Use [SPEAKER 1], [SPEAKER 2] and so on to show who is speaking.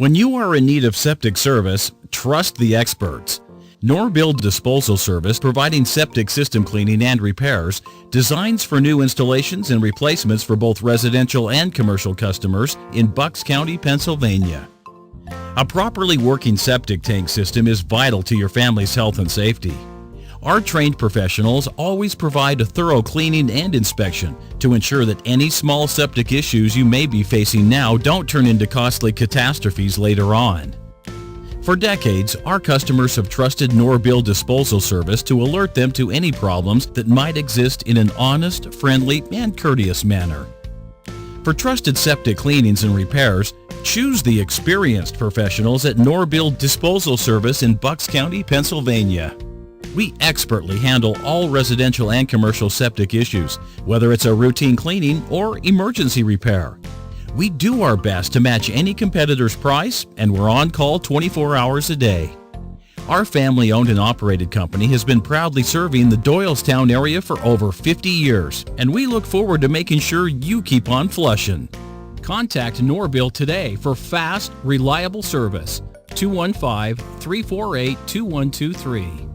[SPEAKER 1] When you are in need of septic service, trust the experts. Norbill Disposal Service, providing septic system cleaning and repairs, designs for new installations and replacements for both residential and commercial customers in Bucks County, Pennsylvania. A properly working septic tank system is vital to your family's health and safety. Our trained professionals always provide a thorough cleaning and inspection to ensure that any small septic issues you may be facing now don't turn into costly catastrophes later on. For decades, our customers have trusted Norbill Disposal Service to alert them to any problems that might exist in an honest, friendly, and courteous manner. For trusted septic cleanings and repairs, choose the experienced professionals at Norbill Disposal Service in Bucks County, Pennsylvania. We expertly handle all residential and commercial septic issues, whether it's a routine cleaning or emergency repair. We do our best to match any competitor's price, and we're on call 24 hours a day. Our family-owned and operated company has been proudly serving the Doylestown area for over 50 years, and we look forward to making sure you keep on flushing. Contact Norbill today for fast, reliable service. 215-348-2123.